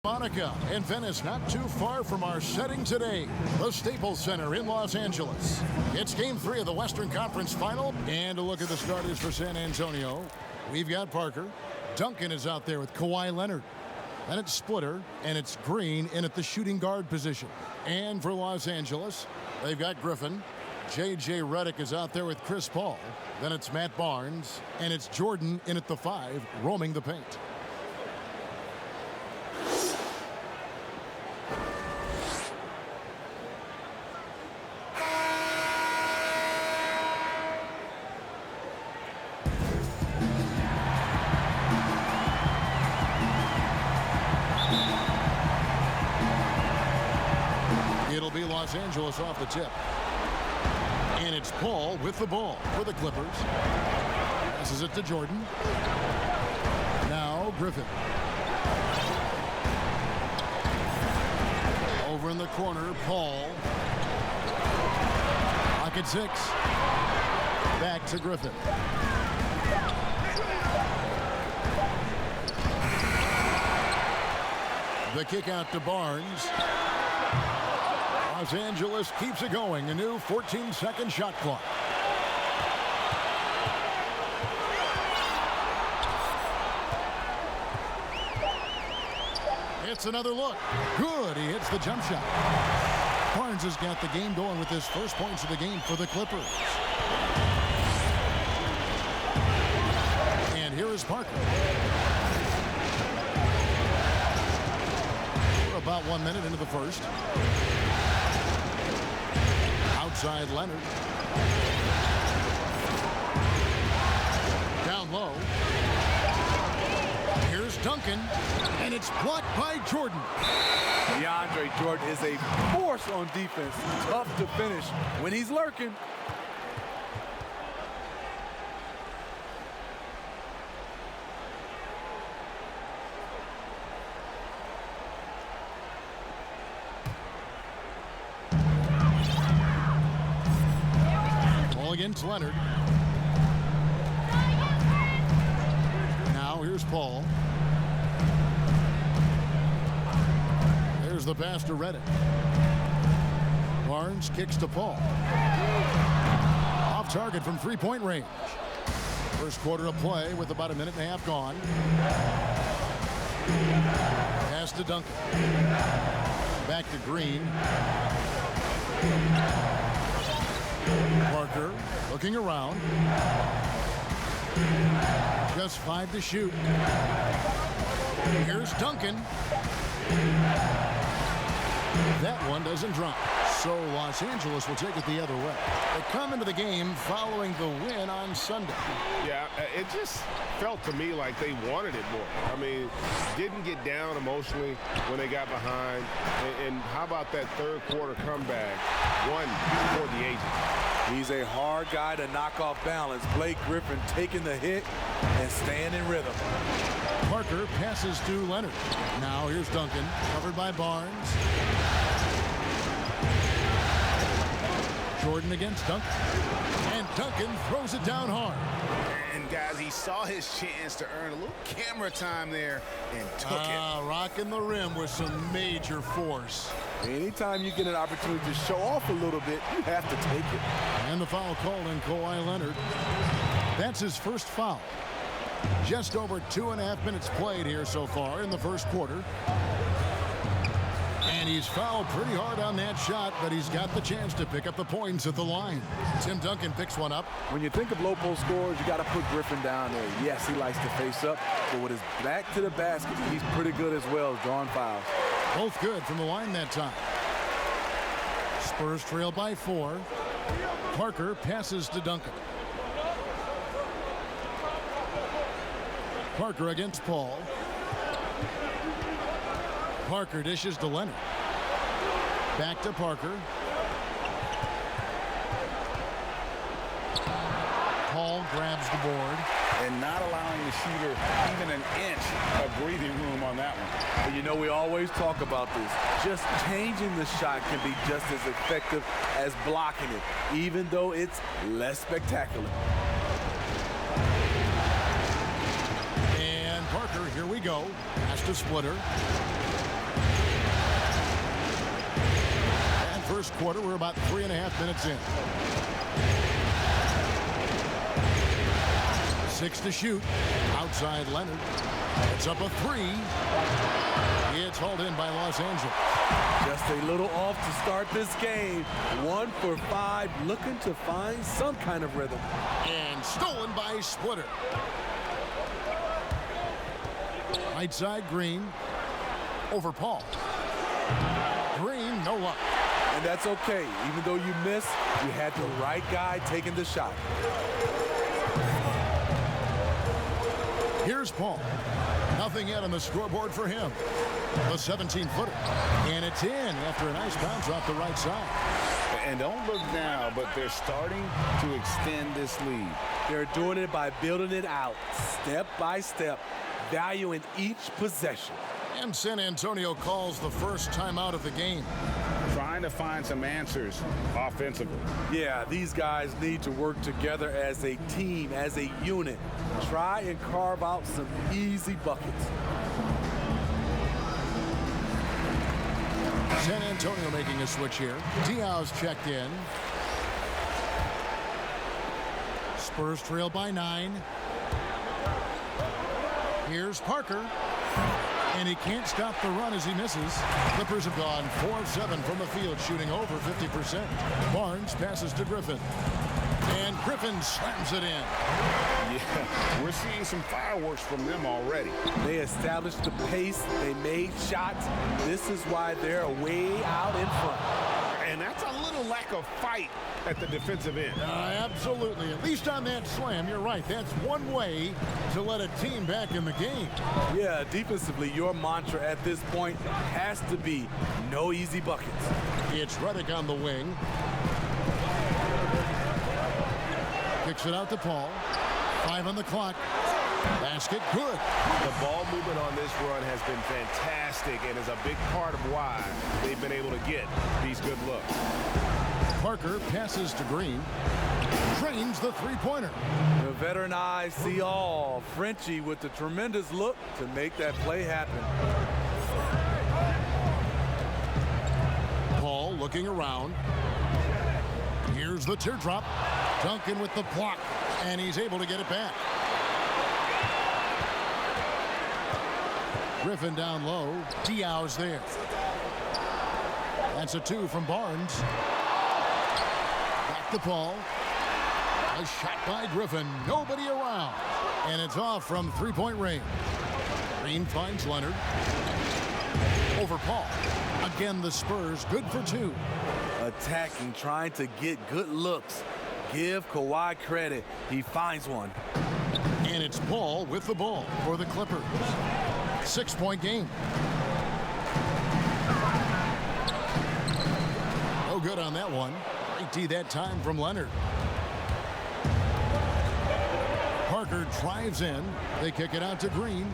Monica and Venice, not too far from our setting today, the Staples Center in Los Angeles. It's Game 3 of the Western Conference Final, and a look at the starters for San Antonio. We've got Parker. Duncan is out there with Kawhi Leonard. Then it's Splitter, and it's Green in at the shooting guard position. And for Los Angeles, they've got Griffin. J.J. Redick is out there with Chris Paul. Then it's Matt Barnes, and it's Jordan in at the 5, roaming the paint. It'll be Los Angeles off the tip. And it's Paul with the ball for the Clippers. Passes it to Jordan. Now Griffin. Over in the corner, Paul. Pocket 6. Back to Griffin. The kick out to Barnes. Los Angeles keeps it going. A new 14-second shot clock. It's another look. Good. He hits the jump shot. Barnes has got the game going with his first points of the game for the Clippers. And here is Parker. We're about 1 minute into the first. Outside Leonard. Down low. Here's Duncan. And it's blocked by Jordan. DeAndre Jordan is a force on defense. Tough to finish when he's lurking. Against Leonard. Now here's Paul. There's the pass to Redick. Barnes kicks to Paul. Off target from three-point range. First quarter of play with about a minute and a half gone. Pass to Duncan. Back to Green. Parker looking around. Just 5 to shoot. Here's Duncan. That one doesn't drop. So Los Angeles will take it the other way. They come into the game following the win on Sunday. Yeah, it just felt to me like they wanted it more. I mean, didn't get down emotionally when they got behind. And how about that third quarter comeback? One for the ages. He's a hard guy to knock off balance. Blake Griffin taking the hit and staying in rhythm. Parker passes to Leonard. Now here's Duncan, covered by Barnes. Jordan against Duncan. And Duncan throws it down hard. And guys, he saw his chance to earn a little camera time there and took it. Rocking the rim with some major force. Anytime you get an opportunity to show off a little bit, you have to take it. And the foul called on Kawhi Leonard. That's his first foul. Just over 2.5 minutes played here so far in the first quarter. And he's fouled pretty hard on that shot, but he's got the chance to pick up the points at the line. Tim Duncan picks one up. When you think of low post scorers, you got to put Griffin down there. Yes, he likes to face up, but with his back to the basket, he's pretty good as well, drawing fouls. Both good from the line that time. Spurs trail by 4. Parker passes to Duncan. Parker against Paul. Parker dishes to Leonard. Back to Parker. Paul grabs the board. And not allowing the shooter even an inch of breathing room on that one. And you know, we always talk about this. Just changing the shot can be just as effective as blocking it, even though it's less spectacular. And Parker, here we go. Pass to Splitter. first quarter. We're about 3.5 minutes in. 6 to shoot. Outside Leonard. It's up a 3. It's hauled in by Los Angeles. Just a little off to start this game. 1 for 5, looking to find some kind of rhythm. And stolen by Splitter. Right side, Green. Over Paul. Green, no luck. And that's okay. Even though you missed, you had the right guy taking the shot. Here's Paul. Nothing yet on the scoreboard for him. The 17-footer. And it's in after a nice bounce off the right side. And don't look now, but they're starting to extend this lead. They're doing it by building it out, step by step, valuing each possession. And San Antonio calls the first timeout of the game. Trying to find some answers offensively. Yeah, these guys need to work together as a team, as a unit. Try and carve out some easy buckets. San Antonio making a switch here. Diaz checked in. Spurs trail by 9. Here's Parker. And he can't stop the run as he misses. Clippers have gone 4 of 7 from the field, shooting over 50%. Barnes passes to Griffin. And Griffin slams it in. Yeah, we're seeing some fireworks from them already. They established the pace. They made shots. This is why they're way out in front. And that's a little lack of fight at the defensive end. Absolutely. At least on that slam, you're right. That's one way to let a team back in the game. Yeah, defensively, your mantra at this point has to be no easy buckets. It's Redick on the wing. Kicks it out to Paul. 5 on the clock. Basket good. The ball movement on this run has been fantastic and is a big part of why they've been able to get these good looks. Parker passes to Green. Drains the three-pointer. The veteran eyes see all. Frenchie with the tremendous look to make that play happen. Paul looking around. Here's the teardrop. Duncan with the block, and he's able to get it back. Griffin down low. Diaz there. That's a 2 from Barnes. Back to Paul. A shot by Griffin. Nobody around. And it's off from three-point range. Green finds Leonard. Over Paul. Again, the Spurs good for 2. Attacking, trying to get good looks. Give Kawhi credit. He finds one. And it's Paul with the ball for the Clippers. 6-point game. No good on that one. Great D that time from Leonard. Parker drives in. They kick it out to Green.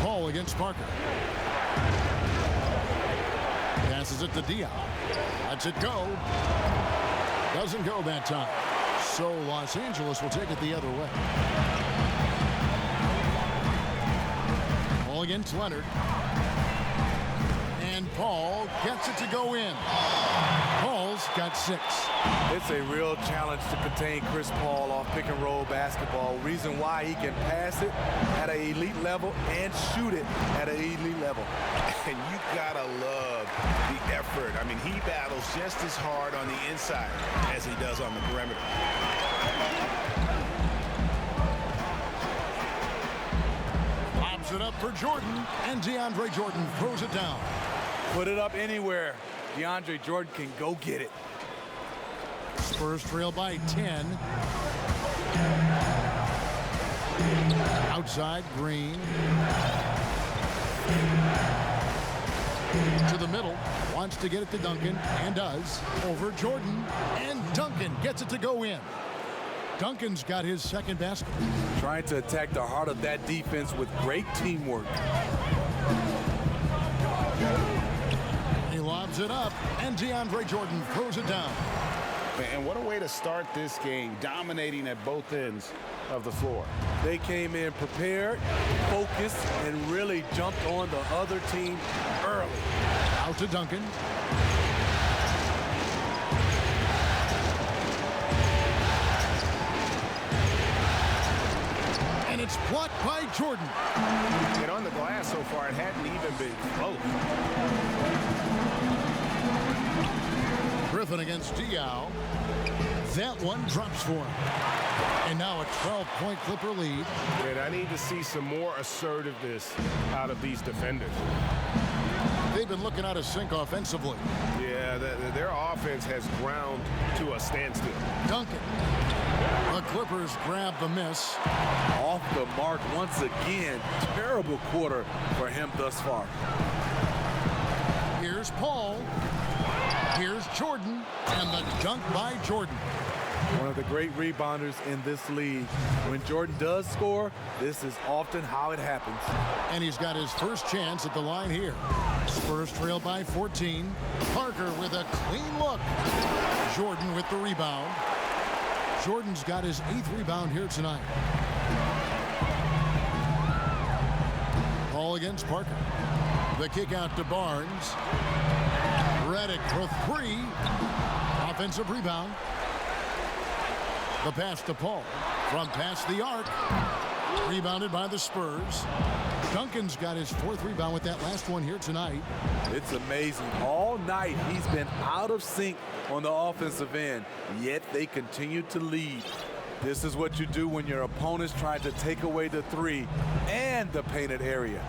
Paul against Parker. Passes it to Diaz. Lets it go. Doesn't go that time. So Los Angeles will take it the other way. Paul against Leonard. And Paul gets it to go in. Paul's got 6. It's a real challenge to contain Chris Paul off pick-and-roll basketball. Reason why he can pass it at an elite level and shoot it at an elite level. And you gotta love the effort. I mean, he battles just as hard on the inside as he does on the perimeter. Lobs it up for Jordan, and DeAndre Jordan throws it down. Put it up anywhere. DeAndre Jordan can go get it. Spurs trail by 10. Outside, Green. To the middle. Wants to get it to Duncan, and does. Over Jordan, and Duncan gets it to go in. Duncan's got his second basket. Trying to attack the heart of that defense with great teamwork. He lobs it up, and DeAndre Jordan throws it down. And what a way to start this game, dominating at both ends of the floor. They came in prepared, focused, and really jumped on the other team early. Out to Duncan. And it's blocked by Jordan. And on the glass so far, it hadn't even been close. Griffin against Diaw. That one drops for him. And now a 12-point Clipper lead. And I need to see some more assertiveness out of these defenders. They've been looking out of sync offensively. Yeah, their offense has ground to a standstill. Duncan. The Clippers grab the miss. Off the mark once again. Terrible quarter for him thus far. Here's Paul. Here's Jordan. And the dunk by Jordan. One of the great rebounders in this league. When Jordan does score, this is often how it happens. And he's got his first chance at the line here. Spurs trail by 14. Parker with a clean look. Jordan with the rebound. Jordan's got his 8th rebound here tonight. Ball against Parker. The kick out to Barnes. Redick for 3. Offensive rebound. The pass to Paul from past the arc. Rebounded by the Spurs. Duncan's got his 4th rebound with that last one here tonight. It's amazing. All night he's been out of sync on the offensive end, yet they continue to lead. This is what you do when your opponent's trying to take away the 3 and the painted area.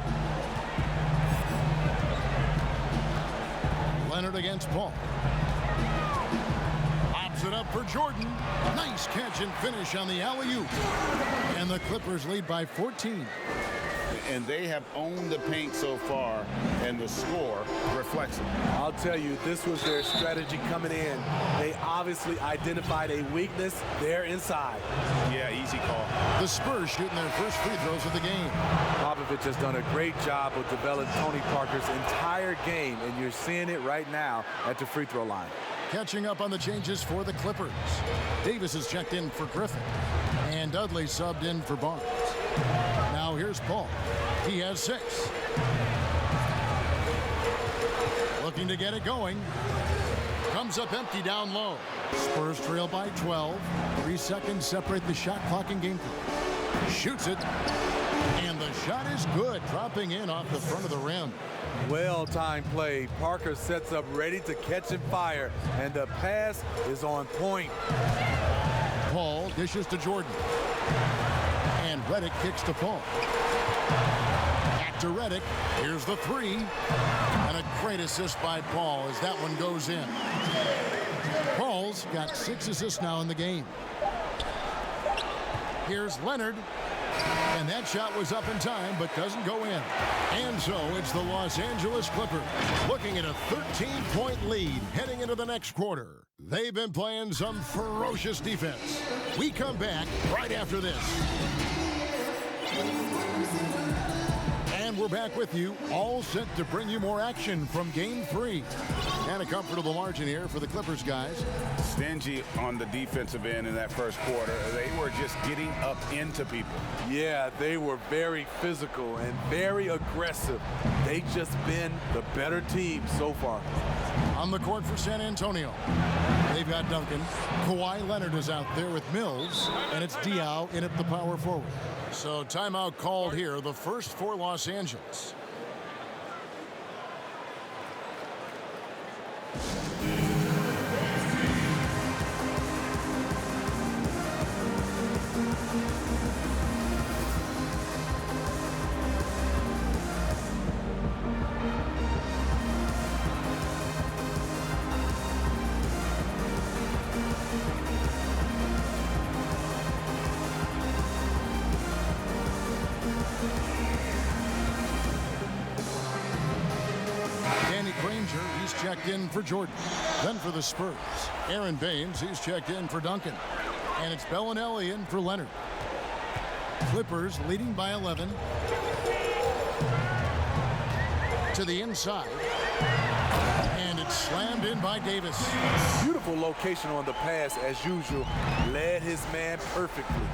Leonard against Paul. Pops it up for Jordan. Nice catch and finish on the alley-oop. And the Clippers lead by 14. And they have owned the paint so far, and the score reflects it. I'll tell you, this was their strategy coming in. They obviously identified a weakness there inside. Yeah, easy call. The Spurs shooting their first free throws of the game. Popovich has done a great job of developing Tony Parker's entire game, and you're seeing it right now at the free throw line. Catching up on the changes for the Clippers. Davis is checked in for Griffin, and Dudley subbed in for Barnes. Now here's Paul. He has 6. Looking to get it going. Comes up empty down low. Spurs trail by 12. 3 seconds separate the shot clock and game clock. Shoots it. And the shot is good, dropping in off the front of the rim. Well-timed play. Parker sets up ready to catch and fire, and the pass is on point. Paul dishes to Jordan. And Redick kicks to Paul. Back to Redick. Here's the 3. And a great assist by Paul as that one goes in. Paul's got 6 assists now in the game. Here's Leonard. And that shot was up in time, but doesn't go in. And so it's the Los Angeles Clippers looking at a 13-point lead heading into the next quarter. They've been playing some ferocious defense. We come back right after this. And we're back with you, all set to bring you more action from Game 3. And a comfortable margin here for the Clippers, guys. Stingy on the defensive end in that first quarter. They were just getting up into people. Yeah, they were very physical and very aggressive. They've just been the better team so far. On the court for San Antonio, they've got Duncan. Kawhi Leonard is out there with Mills, and it's Diaw in at the power forward. So timeout called here, the first for Los Angeles. Checked in for Jordan. Then for the Spurs, Aaron Baines, he's checked in for Duncan. And it's Bellinelli in for Leonard. Clippers leading by 11. To the inside. And it's It's slammed in by Davis. Beautiful location on the pass as usual. Led his man perfectly.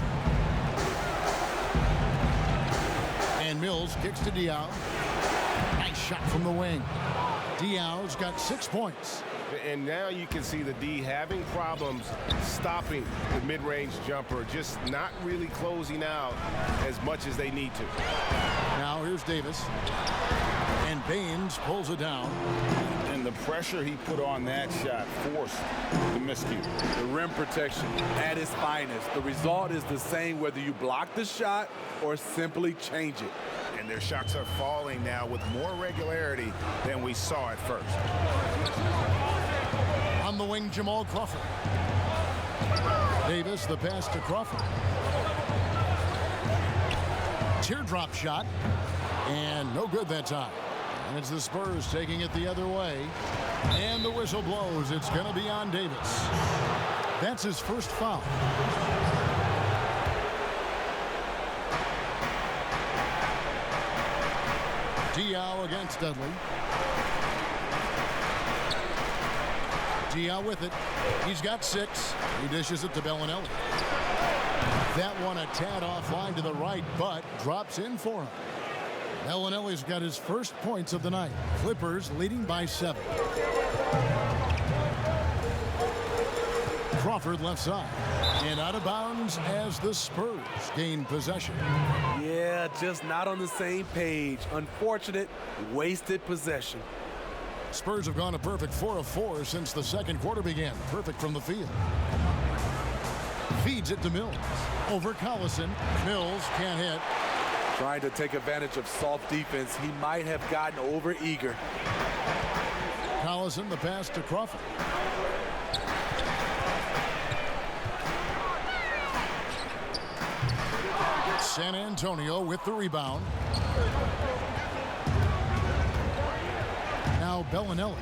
And Mills kicks to Diaw. Nice shot from the wing. Diaw's got 6 points. And now you can see the D having problems stopping the mid-range jumper, just not really closing out as much as they need to. Now here's Davis. And Baines pulls it down. And the pressure he put on that shot forced the miscue. The rim protection at its finest. The result is the same whether you block the shot or simply change it. And their shots are falling now with more regularity than we saw at first. On the wing, Jamal Crawford. Davis, the pass to Crawford. Teardrop shot. And no good that time. And it's the Spurs taking it the other way. And the whistle blows. It's going to be on Davis. That's his first foul. Diaw against Dudley. Diaw with it. He's got 6. He dishes it to Bellinelli. That one a tad offline to the right, but drops in for him. Bellinelli's got his first points of the night. Clippers leading by 7. Crawford left side. And out of bounds as the Spurs gain possession. Yeah, just not on the same page. Unfortunate, wasted possession. Spurs have gone a perfect 4 of 4 since the second quarter began. Perfect from the field. Feeds it to Mills. Over Collison. Mills can't hit. Trying to take advantage of soft defense. He might have gotten over eager. Collison, the pass to Crawford. San Antonio with the rebound. Now Bellinelli.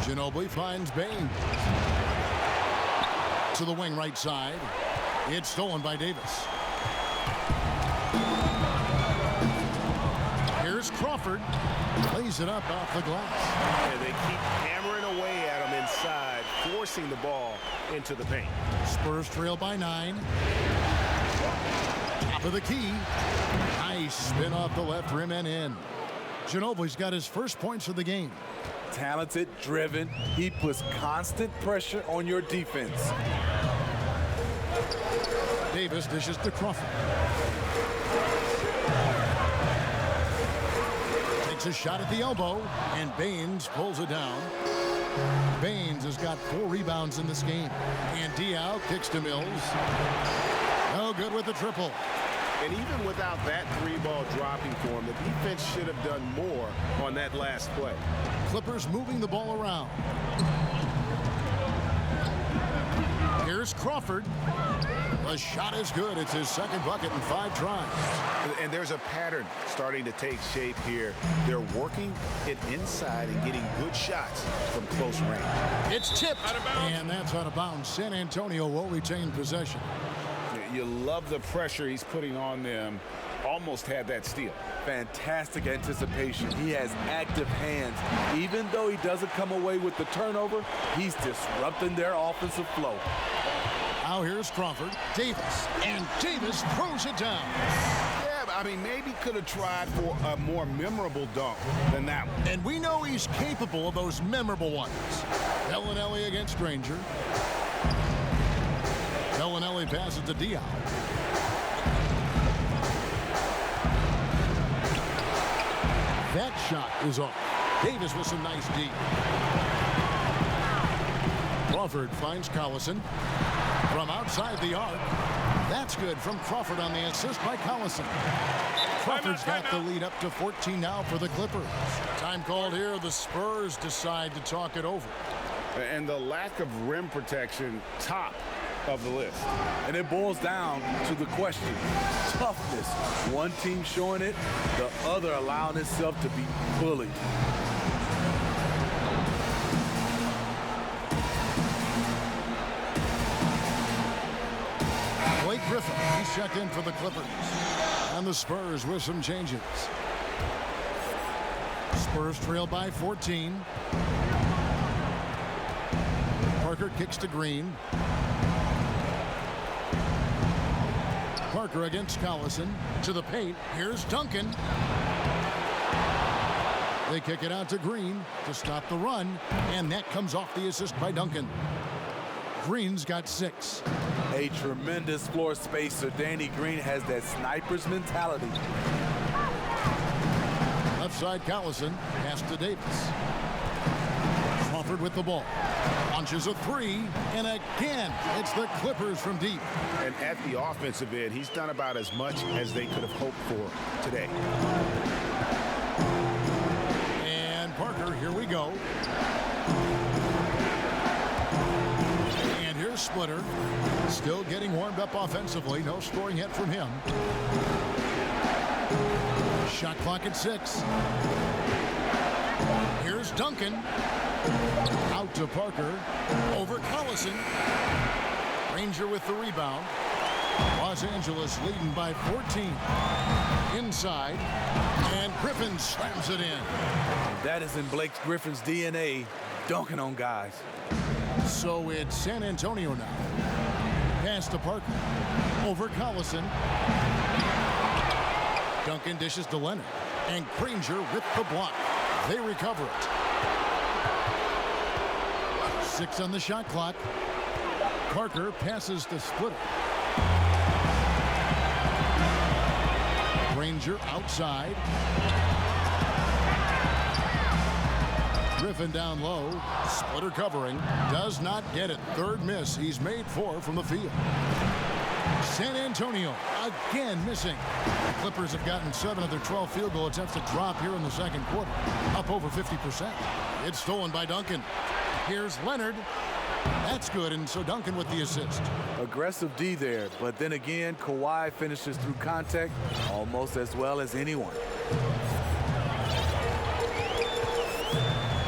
Ginobili finds Baines. To the wing right side. It's stolen by Davis. Here's Crawford. Lays it up off the glass. And they keep hammering away at him inside, forcing the ball into the paint. Spurs trail by 9. Top of the key. Nice spin off the left rim and in. Ginobili's got his first points of the game. Talented, driven. He puts constant pressure on your defense. Davis dishes to Crawford. Takes a shot at the elbow, and Baines pulls it down. Baines has got 4 rebounds in this game. And Diaw kicks to Mills. No good with the triple. And even without that 3-ball dropping for him, the defense should have done more on that last play. Clippers moving the ball around. Here's Crawford. The shot is good. It's his second bucket in 5 tries. And there's a pattern starting to take shape here. They're working it inside and getting good shots from close range. It's tipped. And that's out of bounds. San Antonio will retain possession. You love the pressure he's putting on them. Almost had that steal. Fantastic anticipation. He has active hands. Even though he doesn't come away with the turnover, he's disrupting their offensive flow. Now here's Crawford. Davis. And Davis throws it down. Yeah, I mean, maybe could have tried for a more memorable dunk than that one. And we know he's capable of those memorable ones. Bellinelli against Granger. Bellinelli passes to Diaw. That shot is off. Davis with some nice D. Crawford finds Collison from outside the arc. That's good from Crawford on the assist by Collison. Crawford's got the lead up to 14 now for the Clippers. Time called here. The Spurs decide to talk it over. And the lack of rim protection, top of the list. And it boils down to the question. Toughness. One team showing it, the other allowing itself to be bullied. Blake Griffin, he's checked in for the Clippers. And the Spurs with some changes. Spurs trail by 14. Parker kicks to Green. Parker against Collison. To the paint. Here's Duncan. They kick it out to Green to stop the run. And that comes off the assist by Duncan. Green's got 6. A tremendous floor spacer. Danny Green has that sniper's mentality. Left side Collison. Pass to Davis. Crawford with the ball. Launches a 3. And again, it's the Clippers from deep. And at the offensive end, he's done about as much as they could have hoped for today. And Parker, here we go. And here's Splitter. Still getting warmed up offensively. No scoring yet from him. Shot clock at 6. Here's Duncan. Out to Parker. Over Collison. Ranger with the rebound. Los Angeles leading by 14. Inside. And Griffin slams it in. That is in Blake Griffin's DNA, dunking on guys. So it's San Antonio now. Pass to Parker. Over Collison. Duncan dishes to Leonard. And Granger with the block. They recover it. 6 on the shot clock. Parker passes to Splitter. Granger outside. Griffin down low. Splitter covering. Does not get it. Third miss. He's made 4 from the field. San Antonio again missing. The Clippers have gotten 7 of their 12 field goal attempts to drop here in the second quarter. Up over 50%. It's stolen by Duncan. Here's Leonard. That's good, and so Duncan with the assist. Aggressive D there, but then again, Kawhi finishes through contact almost as well as anyone.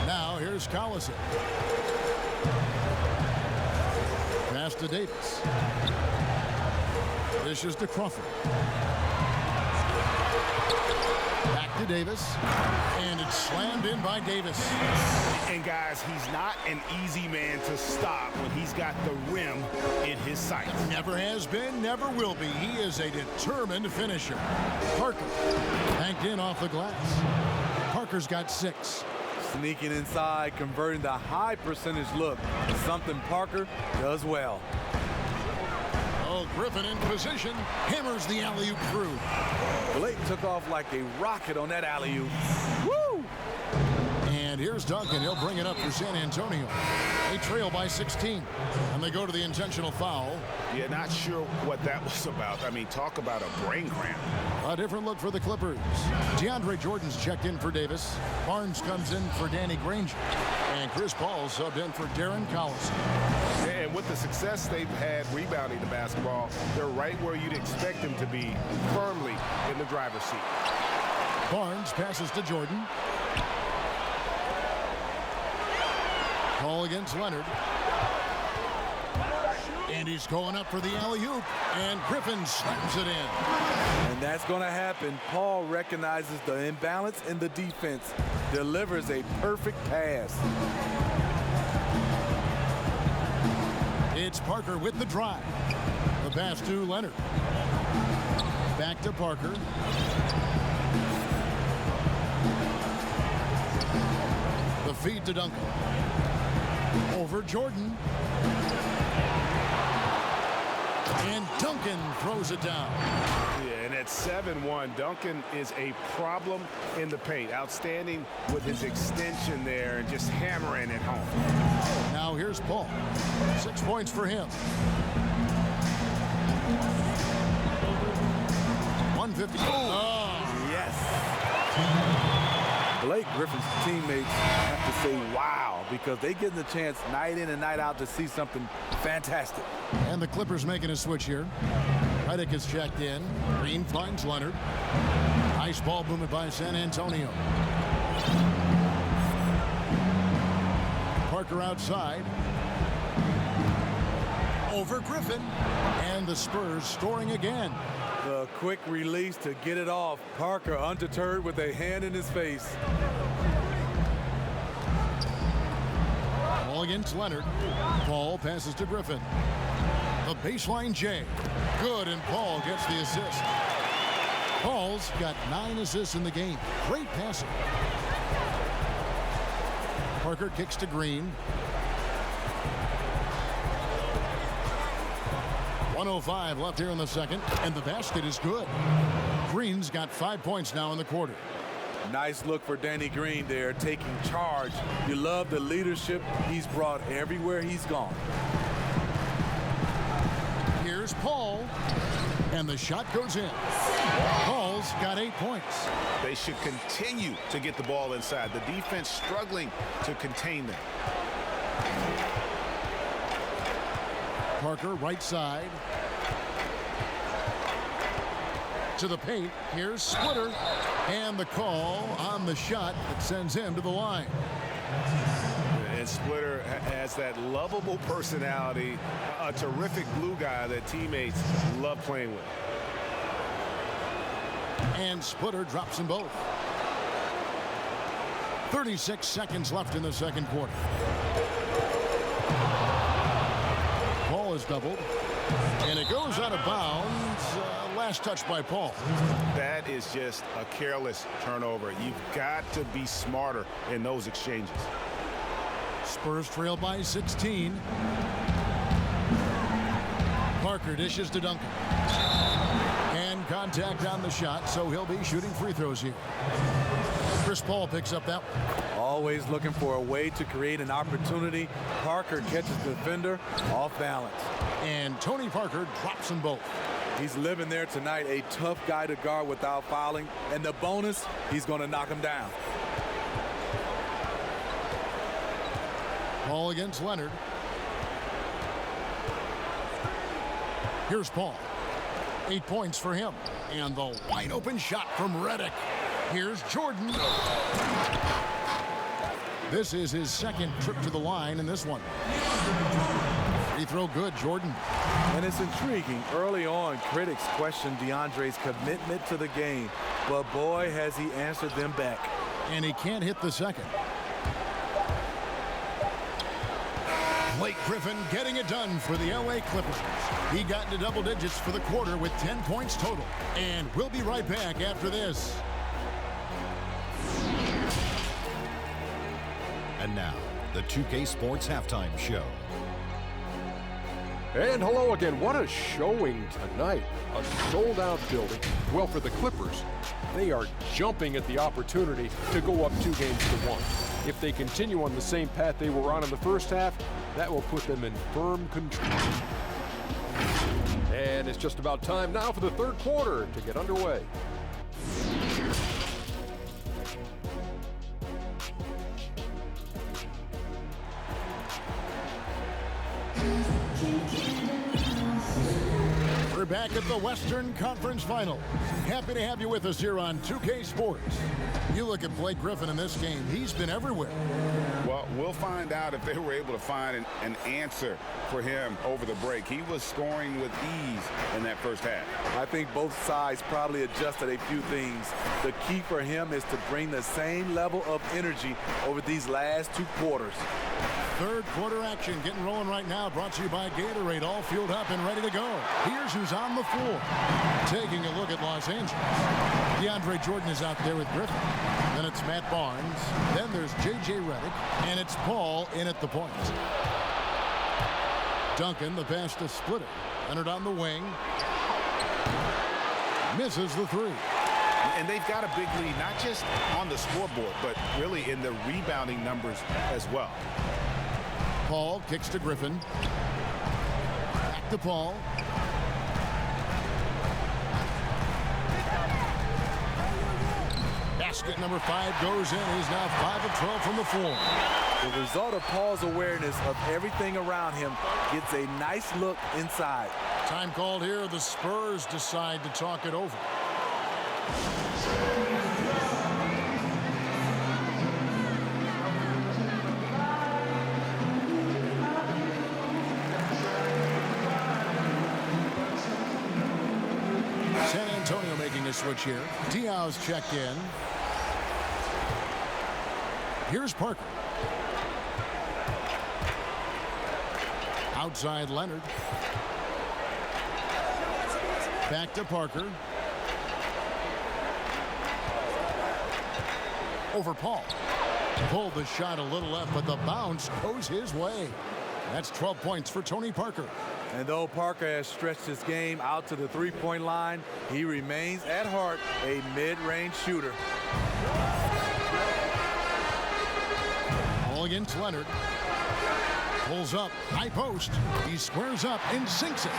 Now here's Collison. Pass to Davis. Dishes to Crawford. Back to Davis. And it's slammed in by Davis. And guys, he's not an easy man to stop when he's got the rim in his sights. Never has been, never will be. He is a determined finisher. Parker banked in off the glass. Parker's got 6. Sneaking inside, converting the high percentage look. Something Parker does well. Oh, Griffin in position. Hammers the alley-oop through. Blake took off like a rocket on that alley-oop. Woo! And here's Duncan. He'll bring it up for San Antonio. They trail by 16. And they go to the intentional foul. Yeah, not sure what that was about. I mean, talk about a brain cramp. A different look for the Clippers. DeAndre Jordan's checked in for Davis. Barnes comes in for Danny Granger. And Chris Paul subbed in for Darren Collison. And with the success they've had rebounding the basketball, they're right where you'd expect them to be, firmly in the driver's seat. Barnes passes to Jordan. Call against Leonard. And he's going up for the alley-oop. And Griffin slams it in. And that's going to happen. Paul recognizes the imbalance in the defense. Delivers a perfect pass. It's Parker with the drive. The pass to Leonard. Back to Parker. The feed to Duncan. Over Jordan. And Duncan throws it down. Yeah, and at 7-1, Duncan is a problem in the paint. Outstanding with his extension there and just hammering it home. Now here's Paul. 6 points for him. 150. Oh, yes. Blake Griffin's teammates have to say wow because they get the chance night in and night out to see something fantastic. and the Clippers making a switch here. Redick is checked in. Green finds Leonard. Nice ball movement by San Antonio. Parker outside. Over Griffin. And the Spurs scoring again. The quick release to get it off. Parker undeterred with a hand in his face. against Leonard. Paul passes to Griffin. The baseline J. Good, and Paul gets the assist. Paul's got 9 assists in the game. Great passing. Parker kicks to Green. 1:05 left here in the second, and the basket is good. Green's got 5 points now in the quarter. Nice look for Danny Green there, taking charge. You love the leadership he's brought everywhere he's gone. Here's Paul, and the shot goes in. Paul's got 8 points. They should continue to get the ball inside. The defense struggling to contain them. Parker right side. To the paint. Here's Splitter. And the call on the shot that sends him to the line. And Splitter has that lovable personality, a terrific glue guy that teammates love playing with. And Splitter drops them both. 36 seconds left in the second quarter. Ball is doubled. And it goes out of bounds. Last touch by Paul. That is just a careless turnover. You've got to be smarter in those exchanges. Spurs trail by 16. Parker dishes to Duncan. And contact on the shot, so he'll be shooting free throws here. Chris Paul picks up that one. Always looking for a way to create an opportunity. Parker catches the defender off balance. And Tony Parker drops them both. He's living there tonight, a tough guy to guard without fouling. And the bonus, he's going to knock him down. Paul against Leonard. Here's Paul. 8 points for him. And the wide open shot from Redick. Here's Jordan. This is his second trip to the line in this one. Free throw good, Jordan. And it's intriguing. Early on, critics questioned DeAndre's commitment to the game. But boy, has he answered them back. And he can't hit the second. Blake Griffin getting it done for the LA Clippers. He got into double digits for the quarter with 10 points total. And we'll be right back after this. And now, the 2K Sports Halftime Show. And hello again. What a showing tonight. A sold-out building. Well, for the Clippers, they are jumping at the opportunity to go up 2-1. If they continue on the same path they were on in the first half, that will put them in firm control. And it's just about time now for the third quarter to get underway. We're back at the Western Conference Finals. Happy to have you with us here on 2K Sports. You look at Blake Griffin in this game. He's been everywhere. Well, we'll find out if they were able to find an answer for him over the break. He was scoring with ease in that first half. I think both sides probably adjusted a few things. The key for him is to bring the same level of energy over these last 2 quarters. Third quarter action getting rolling right now. Brought to you by Gatorade. All fueled up and ready to go. Here's who's on the floor. Taking a look at Los Angeles. DeAndre Jordan is out there with Griffin. Then it's Matt Barnes. Then there's J.J. Redick. And it's Paul in at the point. Duncan, the pass to Splitter. Leonard on the wing. Misses the three. And they've got a big lead, not just on the scoreboard, but really in the rebounding numbers as well. Paul kicks to Griffin. Back to Paul. Basket number 5 goes in. He's now 5 of 12 from the floor. The result of Paul's awareness of everything around him gets a nice look inside. Time called here. The Spurs decide to talk it over. San Antonio making a switch here. Diaw's checked in. Here's Parker. Outside Leonard. Back to Parker. Over Paul. Pulled the shot a little left, but the bounce goes his way. That's 12 points for Tony Parker. And though Parker has stretched his game out to the three-point line, he remains at heart a mid-range shooter. Ball against Leonard. Pulls up, high post. He squares up and sinks it.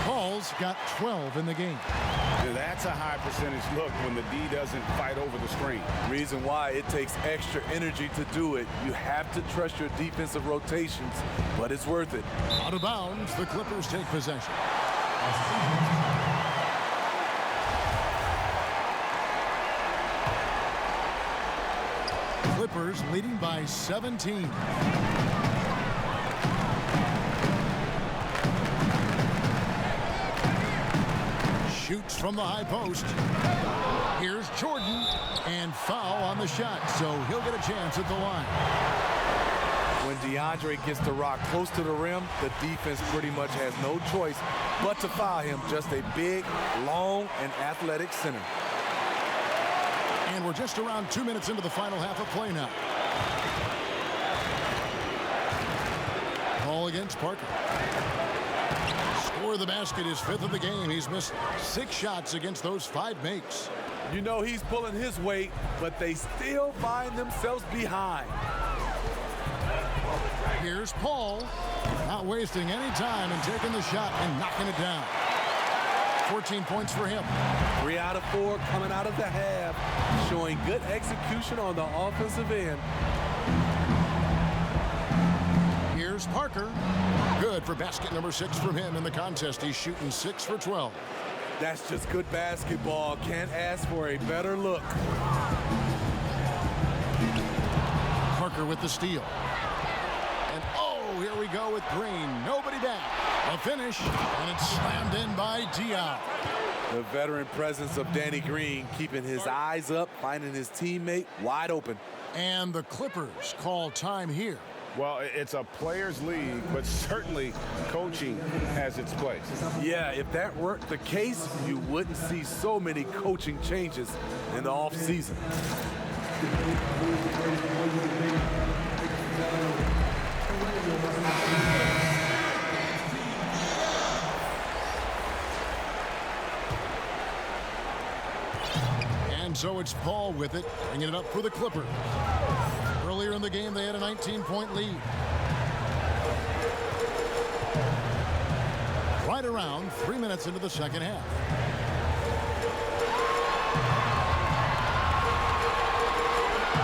Paul's got 12 in the game. Yeah, that's a high percentage look when the D doesn't fight over the screen. Reason why it takes extra energy to do it. You have to trust your defensive rotations, but it's worth it. Out of bounds, the Clippers take possession. Clippers leading by 17. Shoots from the high post. Here's Jordan, and foul on the shot, so he'll get a chance at the line. When DeAndre gets the rock close to the rim, the defense pretty much has no choice but to foul him. Just a big, long, and athletic center. And we're just around 2 minutes into the final half of play now. Ball against Parker. Score the basket, his 5th of the game. He's missed 6 shots against those 5 makes. You know he's pulling his weight, but they still find themselves behind. Here's Paul, not wasting any time and taking the shot and knocking it down. 14 points for him. 3 out of 4 coming out of the half, showing good execution on the offensive end. Here's Parker. Good for basket number 6 from him in the contest. He's shooting 6 for 12. That's just good basketball. Can't ask for a better look. Parker with the steal. And oh, here we go with Green. Nobody back. A finish, and it's slammed in by Diop. The veteran presence of Danny Green keeping his eyes up, finding his teammate wide open. And the Clippers call time here. Well, it's a players' league, but certainly coaching has its place. Yeah, if that weren't the case, you wouldn't see so many coaching changes in the offseason. And so it's Paul with it, bringing it up for the Clippers. Earlier in the game, they had a 19-point lead. Right around 3 minutes into the second half.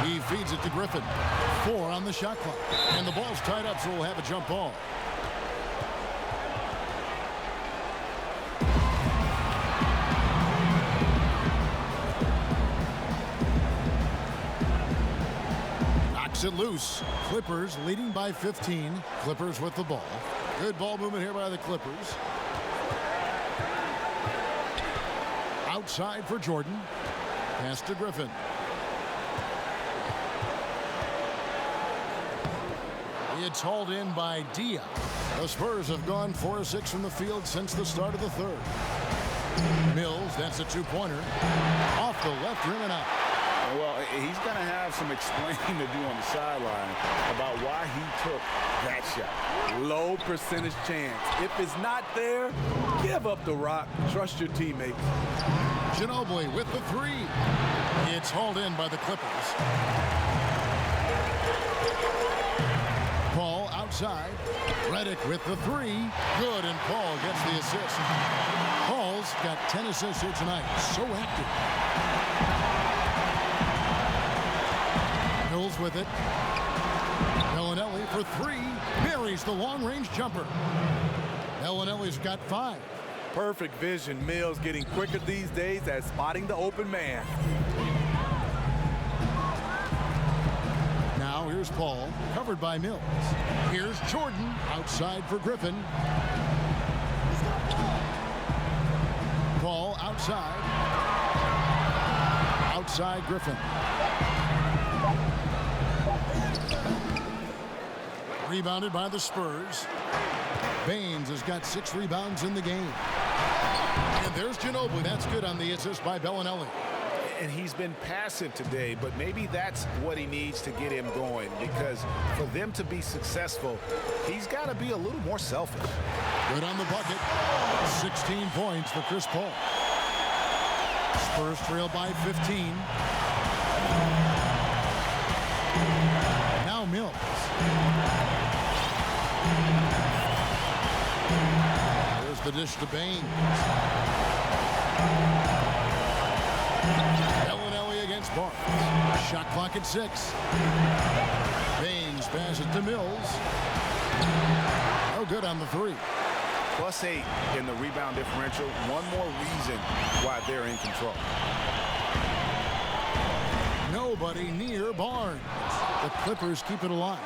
He feeds it to Griffin. 4 on the shot clock. And the ball's tied up, so we'll have a jump ball. It loose. Clippers leading by 15. Clippers with the ball. Good ball movement here by the Clippers. Outside for Jordan. Pass to Griffin. It's hauled in by Diop. The Spurs have gone 4 of 6 from the field since the start of the third. Mills, that's a 2-pointer. Off the left rim and out. Well, he's going to have some explaining to do on the sideline about why he took that shot. Low percentage chance. If it's not there, give up the rock. Trust your teammates. Ginobili with the 3. It's hauled in by the Clippers. Paul outside. Redick with the 3. Good, and Paul gets the assist. Paul's got 10 assists here tonight. So active. Mills with it. Bellinelli for 3. Buries the long-range jumper. Bellinelli's got 5. Perfect vision. Mills getting quicker these days at spotting the open man. Now here's Paul, covered by Mills. Here's Jordan, outside for Griffin. Paul outside. Outside Griffin. Rebounded by the Spurs. Baines has got 6 rebounds in the game. And there's Ginobili. That's good on the assist by Bellinelli. And he's been passive today, but maybe that's what he needs to get him going, because for them to be successful, he's got to be a little more selfish. Good on the bucket. 16 points for Chris Paul. Spurs trail by 15. Now Mills. There's the dish to Baines. Bellinelli against Barnes. Shot clock at 6. Baines passes to Mills. No good on the 3. +8 in the rebound differential. One more reason why they're in control. Nobody near Barnes. The Clippers keep it alive.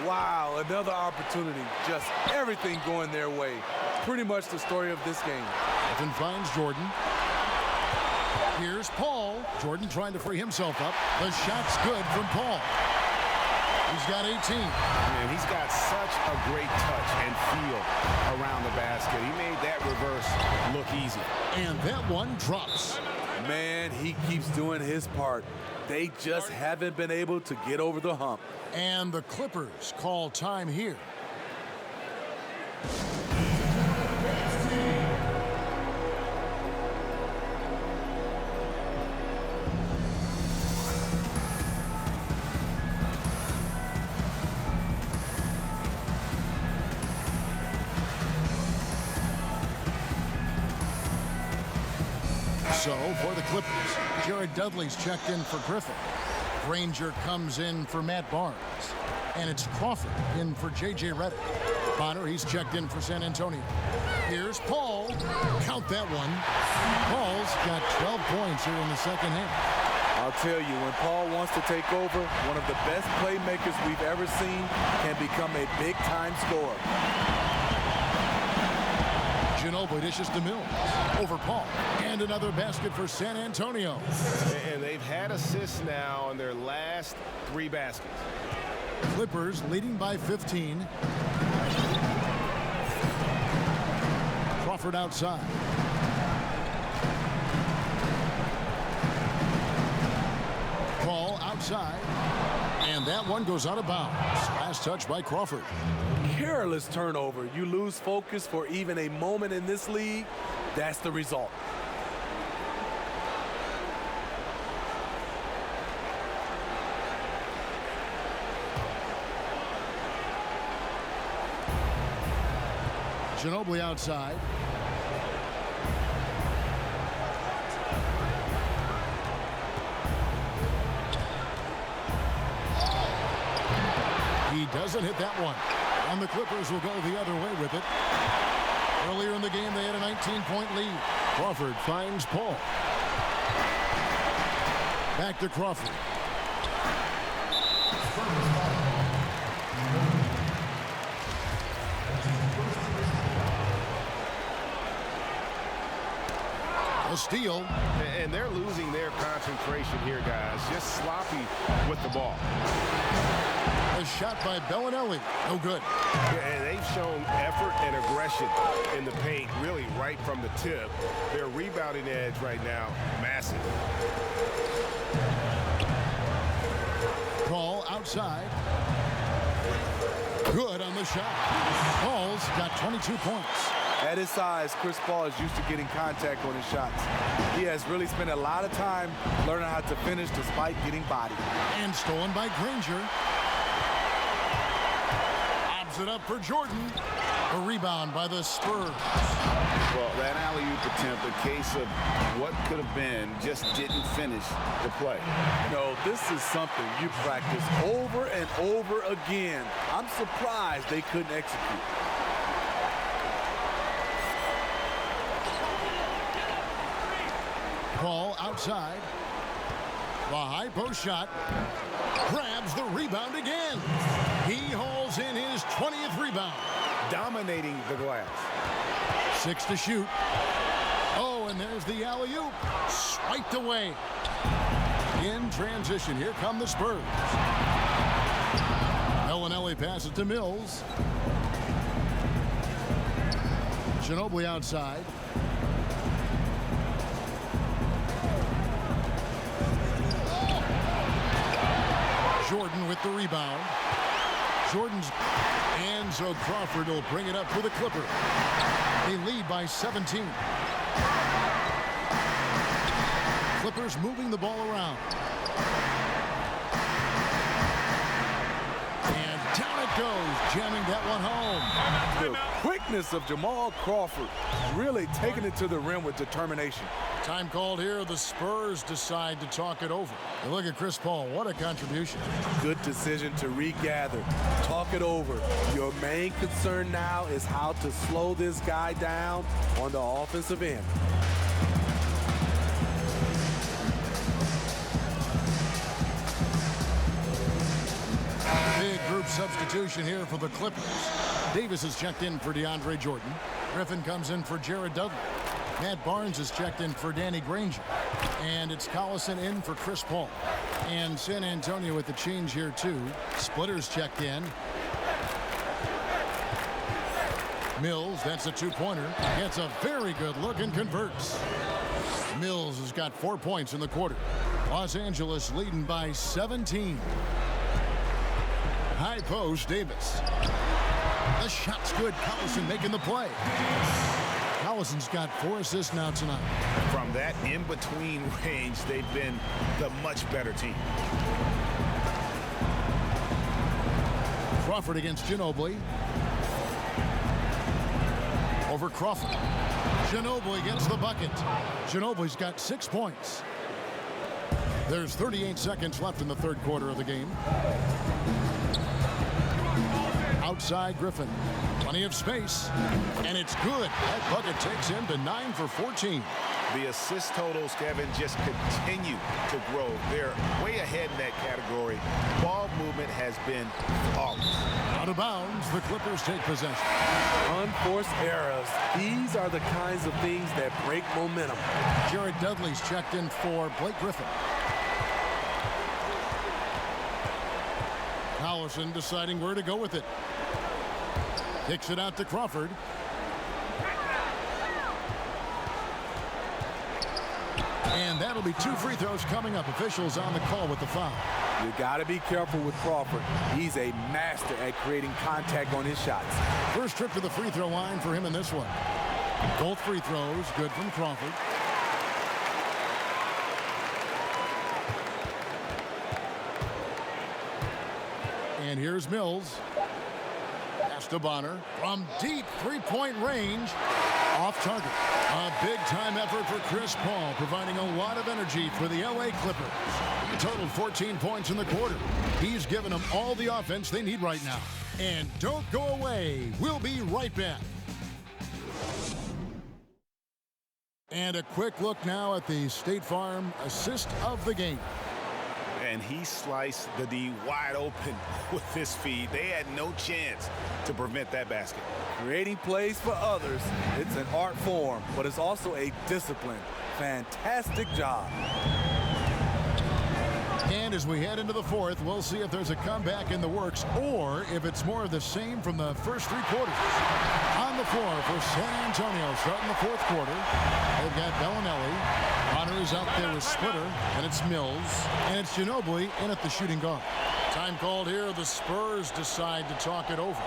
Wow, another opportunity. Just everything going their way. Pretty much the story of this game. Griffin finds Jordan. Here's Paul. Jordan trying to free himself up. The shot's good from Paul. He's got 18. Man, he's got such a great touch and feel around the basket. He made that reverse look easy. And that one drops. Man, he keeps doing his part. They just haven't been able to get over the hump. And the Clippers call time here. So for the Clippers, Jared Dudley's checked in for Griffin. Granger comes in for Matt Barnes. And it's Crawford in for J.J. Redick. Bonner, he's checked in for San Antonio. Here's Paul. Count that one. Paul's got 12 points here in the second half. I'll tell you, when Paul wants to take over, one of the best playmakers we've ever seen can become a big-time scorer. Ginobili dishes to Mills. Over Paul. And another basket for San Antonio. And they've had assists now on their last 3 baskets. Clippers leading by 15. Crawford outside. Paul outside. And that one goes out of bounds. Last touch by Crawford. Careless turnover. You lose focus for even a moment in this league. That's the result. Ginobili outside. He doesn't hit that one. And the Clippers will go the other way with it. Earlier in the game, they had a 19-point lead. Crawford finds Paul. Back to Crawford. A steal. And they're losing their concentration here, guys. Just sloppy with the ball. A shot by Bellinelli. No good. And they've shown effort and aggression in the paint, really right from the tip. Their rebounding edge right now, massive. Paul outside. Good on the shot. Paul's got 22 points. At his size, Chris Paul is used to getting contact on his shots. He has really spent a lot of time learning how to finish despite getting bodied. And stolen by Granger. Obs it up for Jordan. A rebound by the Spurs. Well, that alley-oop attempt, a case of what could have been, just didn't finish the play. No, this is something you practice over and over again. I'm surprised they couldn't execute. Paul outside. The high post shot. Grabs the rebound again. He hauls in his 20th rebound. Dominating the glass. 6 to shoot. Oh, and there's the alley-oop. Swiped away. In transition, here come the Spurs. Bellinelli passes to Mills. Ginobili outside. Jordan with the rebound. Jordan's, and so Crawford will bring it up for the Clippers. They lead by 17. Clippers moving the ball around. And down it goes, jamming that one home. The quickness of Jamal Crawford really taking it to the rim with determination. Time called here. The Spurs decide to talk it over. And look at Chris Paul. What a contribution. Good decision to regather. Talk it over. Your main concern now is how to slow this guy down on the offensive end. Big group substitution here for the Clippers. Davis is checked in for DeAndre Jordan. Griffin comes in for Jared Dudley. Matt Barnes is checked in for Danny Granger. And it's Collison in for Chris Paul. And San Antonio with the change here too. Splitters checked in. Mills, that's a two-pointer. Gets a very good look and converts. Mills has got 4 points in the quarter. Los Angeles leading by 17. High post, Davis. The shot's good. Collison making the play. Collison's got 4 assists now tonight. From that in-between range, they've been the much better team. Crawford against Ginobili. Over Crawford. Ginobili gets the bucket. Ginobili's got 6 points. There's 38 seconds left in the third quarter of the game. Outside Griffin. Plenty of space. And it's good. That bucket takes him to 9 for 14. The assist totals, Kevin, just continue to grow. They're way ahead in that category. Ball movement has been flawless. Out of bounds, the Clippers take possession. Unforced errors. These are the kinds of things that break momentum. Jared Dudley's checked in for Blake Griffin. Collison deciding where to go with it. Kicks it out to Crawford. And that'll be 2 free throws coming up. Officials on the call with the foul. You got to be careful with Crawford. He's a master at creating contact on his shots. First trip to the free throw line for him in this one. Both free throws good from Crawford. And here's Mills. Pass to Bonner. From deep three-point range. Off target. A big-time effort for Chris Paul, providing a lot of energy for the LA Clippers. He totaled 14 points in the quarter. He's given them all the offense they need right now. And don't go away. We'll be right back. And a quick look now at the State Farm assist of the game. And he sliced the D wide open with this feed. They had no chance to prevent that basket. Creating plays for others, it's an art form, but it's also a discipline. Fantastic job. And as we head into the fourth, we'll see if there's a comeback in the works or if it's more of the same from the first 3 quarters. On the floor for San Antonio starting the fourth quarter, they've got Bellinelli. Bonner is out there with Splitter, and it's Mills, and it's Ginobili in at the shooting guard. Time called here. The Spurs decide to talk it over.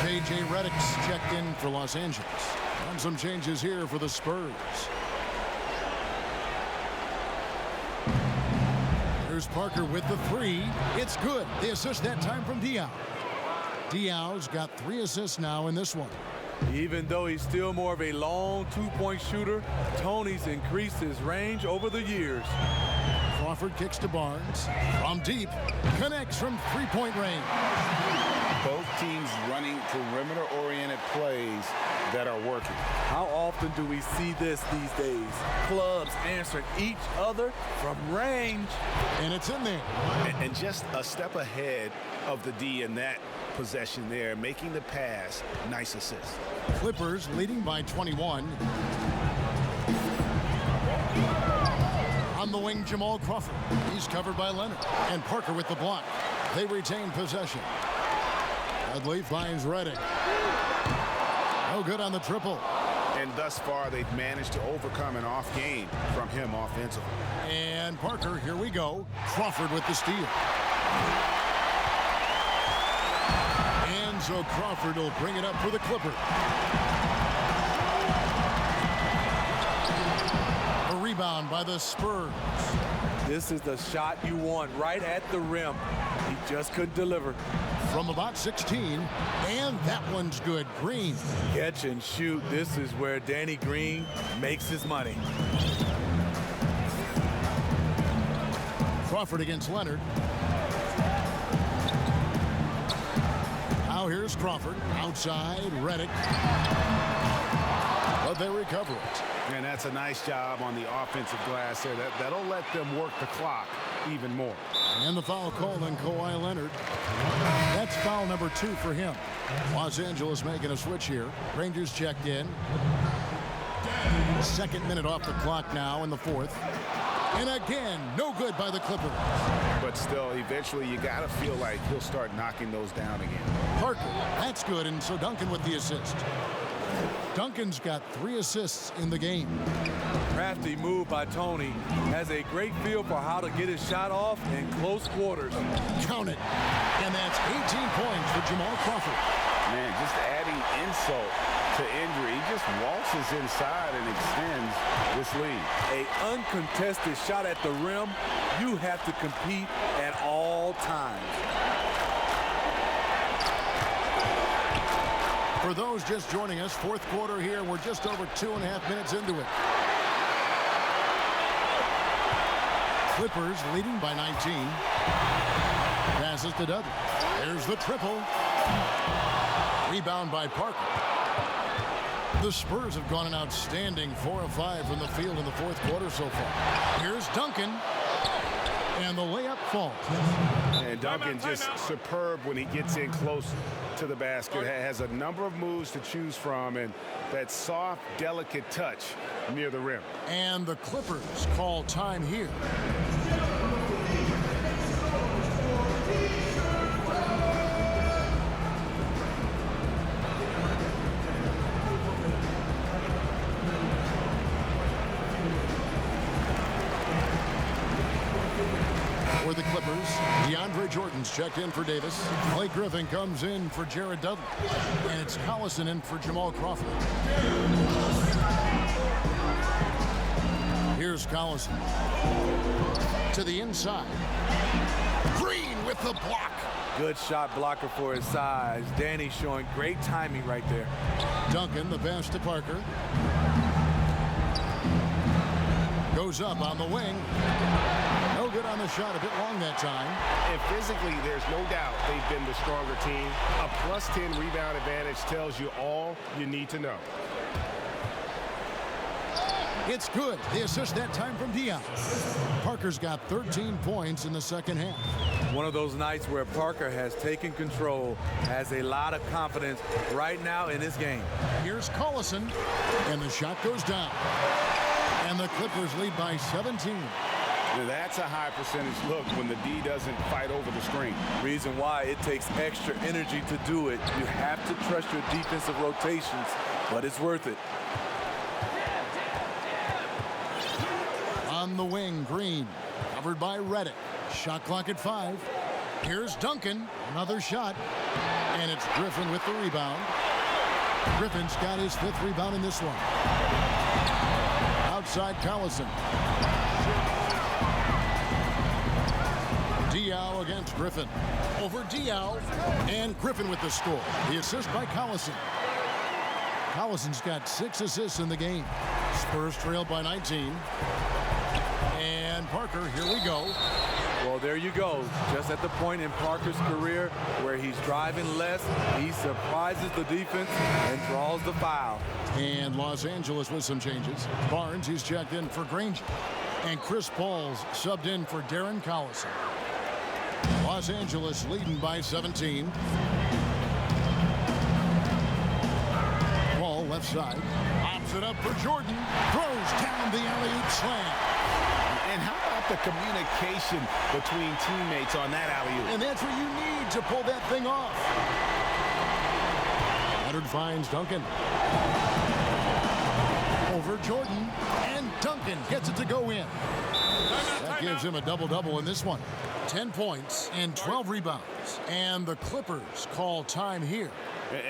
J.J. Redick's checked in for Los Angeles. And some changes here for the Spurs. Here's Parker with the 3. It's good. The assist that time from Diaw. Diaw's got 3 assists now in this one. Even though he's still more of a long two-point shooter, Tony's increased his range over the years. Crawford kicks to Barnes. From deep. Connects from three-point range. Both teams running perimeter-oriented plays that are working. How often do we see this these days? Clubs answering each other from range. And it's in there. And just a step ahead of the D in that possession there, making the pass. Nice assist. Clippers leading by 21. On the wing, Jamal Crawford. He's covered by Leonard. And Parker with the block. They retain possession. Dudley finds Reddick. No good on the triple. And thus far, they've managed to overcome an off game from him offensively. And Parker, here we go. Crawford with the steal. And so Crawford will bring it up for the Clippers. A rebound by the Spurs. This is the shot you want, right at the rim. He just couldn't deliver. From about 16, and that one's good. Green. Catch and shoot. This is where Danny Green makes his money. Crawford against Leonard. Now here's Crawford. Outside, Reddick. But they recover it. And that's a nice job on the offensive glass there. That'll let them work the clock even more. And the foul called on Kawhi Leonard. That's foul number 2 for him. Los Angeles making a switch here. Rangers checked in. Second minute off the clock now in the fourth. And again, no good by the Clippers. But still, eventually you got to feel like he'll start knocking those down again. Parker, that's good, and so Duncan with the assist. Duncan's got 3 assists in the game. Crafty move by Tony. Has a great feel for how to get his shot off in close quarters. Count it. And that's 18 points for Jamal Crawford. Man, just adding insult to injury. He just waltzes inside and extends this lead. A uncontested shot at the rim. You have to compete at all times. For those just joining us, fourth quarter here. We're just over 2.5 minutes into it. Clippers leading by 19. Passes to Dudley. There's the triple. Rebound by Parker. The Spurs have gone an outstanding 4 of 5 from the field in the fourth quarter so far. Here's Duncan. And the layup falls. And Duncan just superb when he gets in close to the basket. Has a number of moves to choose from, and that soft, delicate touch near the rim. And the Clippers call time here. For the Clippers, DeAndre Jordan's checked in for Davis. Blake Griffin comes in for Jared Dudley. And it's Collison in for Jamal Crawford. Here's Collison. To the inside. Green with the block. Good shot blocker for his size. Danny showing great timing right there. Duncan, the pass to Parker. Goes up on the wing. No good on the shot, a bit long that time. And physically, there's no doubt they've been the stronger team. A +10 rebound advantage tells you all you need to know. It's good. The assist that time from Dion. Parker's got 13 points in the second half. One of those nights where Parker has taken control, has a lot of confidence right now in this game. Here's Collison, and the shot goes down. And the Clippers lead by 17. Now that's a high percentage look when the D doesn't fight over the screen. Reason why it takes extra energy to do it. You have to trust your defensive rotations, but it's worth it. On the wing, Green, covered by Reddick. Shot clock at 5. Here's Duncan, another shot. And it's Griffin with the rebound. Griffin's got his 5th rebound in this one. Outside Collison. Diaw against Griffin. Over Diaw. And Griffin with the score. The assist by Collison. Collison's got 6 assists in the game. Spurs trail by 19. And Parker, here we go. Well, there you go. Just at the point in Parker's career where he's driving less, he surprises the defense and draws the foul. And Los Angeles with some changes. Barnes, he's checked in for Granger. And Chris Paul's subbed in for Darren Collison. Los Angeles leading by 17. side. Pops it up for Jordan. Throws down the alley-oop slam. And how about the communication between teammates on that alley-oop? And that's what you need to pull that thing off. Leonard finds Duncan. Over Jordan. And Duncan gets it to go in. That gives him a double-double in this one. 10 points and 12 rebounds. And the Clippers call time here.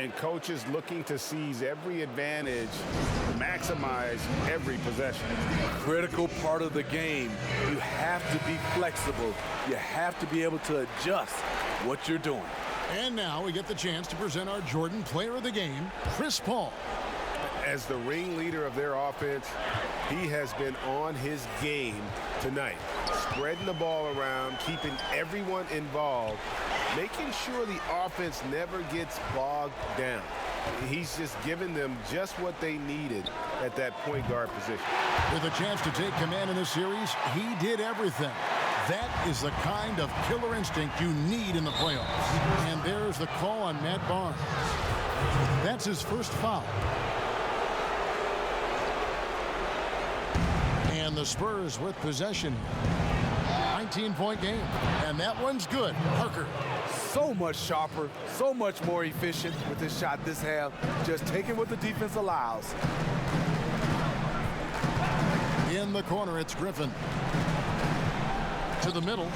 And coaches looking to seize every advantage, maximize every possession. Critical part of the game. You have to be flexible. You have to be able to adjust what you're doing. And now we get the chance to present our Jordan Player of the Game, Chris Paul. As the ringleader of their offense, he has been on his game tonight. Spreading the ball around, keeping everyone involved, making sure the offense never gets bogged down. He's just giving them just what they needed at that point guard position. With a chance to take command in this series, he did everything. That is the kind of killer instinct you need in the playoffs. And there's the call on Matt Barnes. That's his first foul. And the Spurs with possession. 19-point game. And that one's good. Parker. So much sharper, so much more efficient with this shot this half. Just taking what the defense allows. In the corner, it's Griffin. To the middle.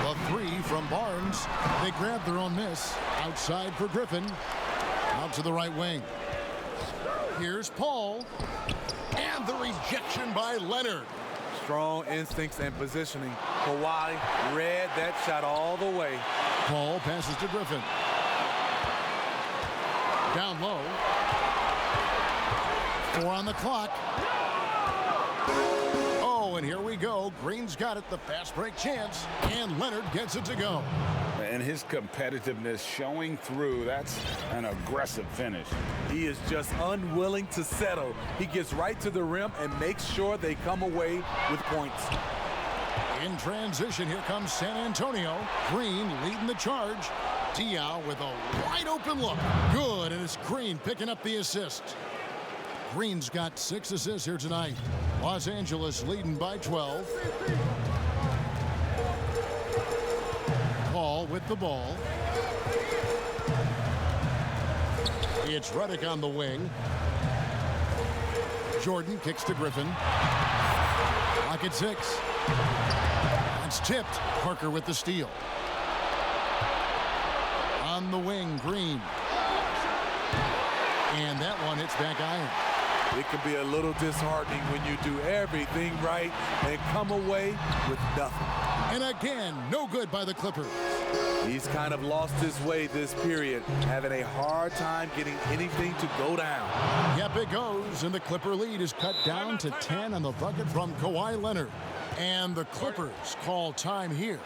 A three from Barnes. They grab their own miss. Outside for Griffin. Out to the right wing. Here's Paul. And the rejection by Leonard. Strong instincts and positioning. Kawhi read that shot all the way. Paul passes to Griffin. Down low. 4 on the clock. Oh, and here we go. Green's got it. The fast break chance. And Leonard gets it to go. And his competitiveness showing through. That's an aggressive finish. He is just unwilling to settle. He gets right to the rim and makes sure they come away with points. In transition, here comes San Antonio. Green leading the charge. Diaw with a wide open look. Good, and it's Green picking up the assist. Green's got 6 assists here tonight. Los Angeles leading by 12. Paul with the ball. It's Redick on the wing. Jordan kicks to Griffin. Clock at 6. It's tipped. Parker with the steal. On the wing, Green. And that one hits back iron. It can be a little disheartening when you do everything right and come away with nothing. And again, no good by the Clippers. He's kind of lost his way this period, having a hard time getting anything to go down. Yep, it goes, and the Clipper lead is cut down to 10 on the bucket from Kawhi Leonard. And the Clippers call time here.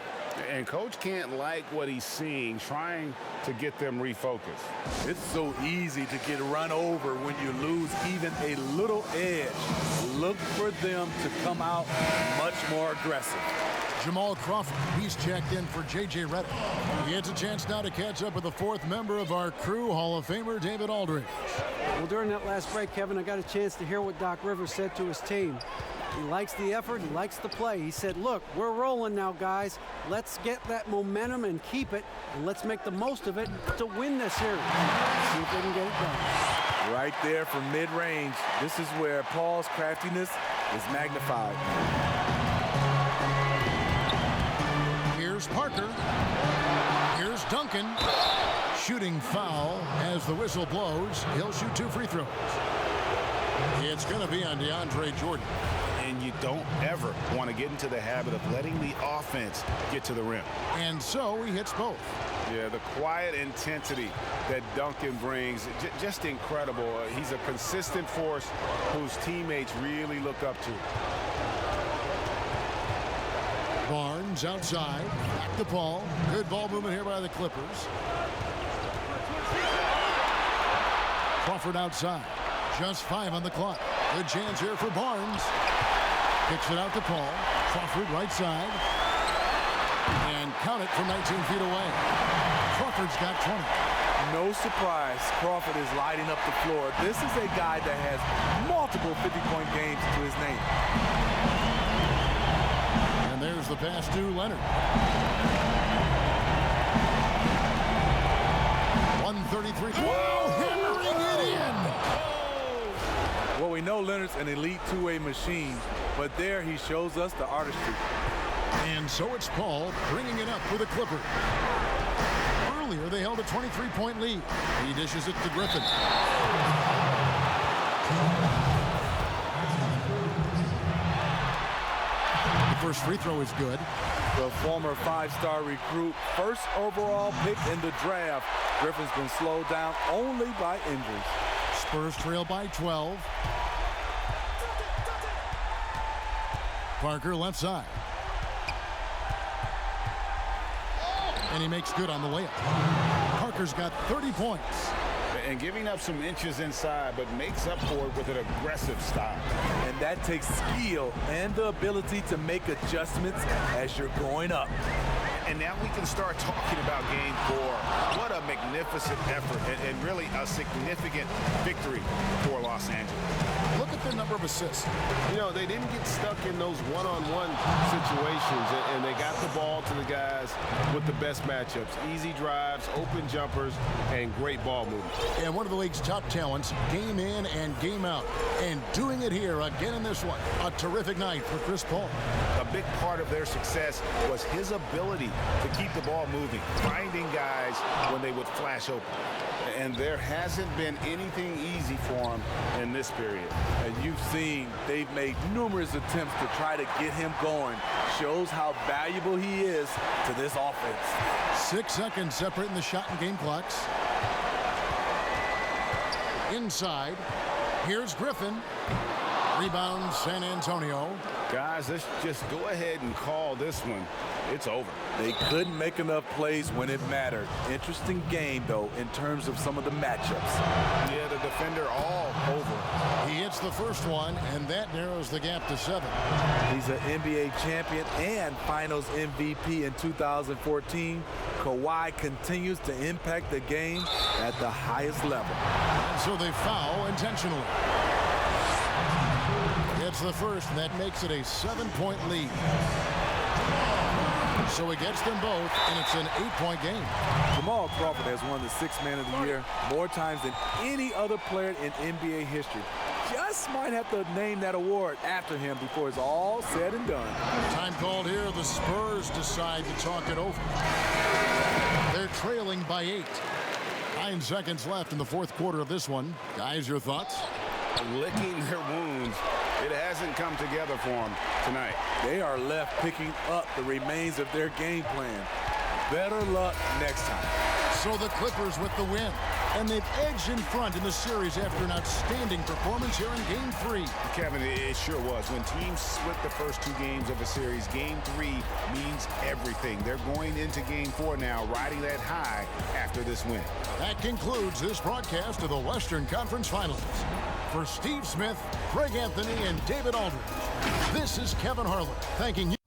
And coach can't like what he's seeing, trying to get them refocused. It's so easy to get run over when you lose even a little edge. Look for them to come out much more aggressive. Jamal Crawford, he's checked in for J.J. Redick. He gets a chance now to catch up with the 4th member of our crew, Hall of Famer David Aldridge. Well, during that last break, Kevin, I got a chance to hear what Doc Rivers said to his team. He likes the effort, he likes the play. He said, look, we're rolling now, guys. Let's get that momentum and keep it, and let's make the most of it to win this series. See if they can get it done. Right there from mid-range, this is where Paul's craftiness is magnified. Here's Parker. Here's Duncan. Shooting foul as the whistle blows. He'll shoot 2 free throws. It's going to be on DeAndre Jordan. And you don't ever want to get into the habit of letting the offense get to the rim. And so he hits both. Yeah, the quiet intensity that Duncan brings, just incredible. He's a consistent force whose teammates really look up to. Barnes outside. Back to Paul. Good ball movement here by the Clippers. Crawford outside. Just 5 on the clock. Good chance here for Barnes. Kicks it out to Paul. Crawford right side. And count it from 19 feet away. Crawford's got 20. No surprise, Crawford is lighting up the floor. This is a guy that has multiple 50-point games to his name. And there's the pass to Leonard. 133. Whoa, hammering it in. Well, we know Leonard's an elite two-way machine, but there he shows us the artistry. And so it's Paul bringing it up for the Clippers. Earlier, they held a 23-point lead. He dishes it to Griffin. The first free throw is good. The former five-star recruit, first overall pick in the draft. Griffin's been slowed down only by injuries. Spurs trail by 12. Parker left side. And he makes good on the layup. Parker's got 30 points. And giving up some inches inside, but makes up for it with an aggressive style. And that takes skill and the ability to make adjustments as you're going up. And now we can start talking about game 4. What a magnificent effort and really a significant victory for Los Angeles. Look at the number of assists. You know, they didn't get stuck in those one-on-one situations, and they got the ball to the guys with the best matchups. Easy drives, open jumpers, and great ball movement. And one of the league's top talents, game in and game out. And doing it here again in this one. A terrific night for Chris Paul. A big part of their success was his ability to keep the ball moving, finding guys when they would flash open. And there hasn't been anything easy for him in this period. And you've seen they've made numerous attempts to try to get him going. Shows how valuable he is to this offense. 6 seconds separating the shot and game clocks. Inside. Here's Griffin. Rebound, San Antonio. Guys, let's just go ahead and call this one. It's over. They couldn't make enough plays when it mattered. Interesting game, though, in terms of some of the matchups. Yeah, the defender all over. He hits the first one, and that narrows the gap to 7. He's an NBA champion and Finals MVP in 2014. Kawhi continues to impact the game at the highest level. And so they foul intentionally. It's the first, and that makes it a 7-point lead. So he gets them both, and it's an 8-point game. Jamal Crawford has won the Sixth Man of the Year more times than any other player in NBA history. Just might have to name that award after him before it's all said and done. Time called here. The Spurs decide to talk it over. They're trailing by 8. 9 seconds left in the fourth quarter of this one. Guys, your thoughts? Licking their wounds. It hasn't come together for them tonight. They are left picking up the remains of their game plan. Better luck next time. So the Clippers with the win. And they've edged in front in the series after an outstanding performance here in Game 3. Kevin, it sure was. When teams split the first 2 games of a series, Game 3 means everything. They're going into Game 4 now, riding that high after this win. That concludes this broadcast of the Western Conference Finals. For Steve Smith, Greg Anthony, and David Aldridge, this is Kevin Harlan thanking you.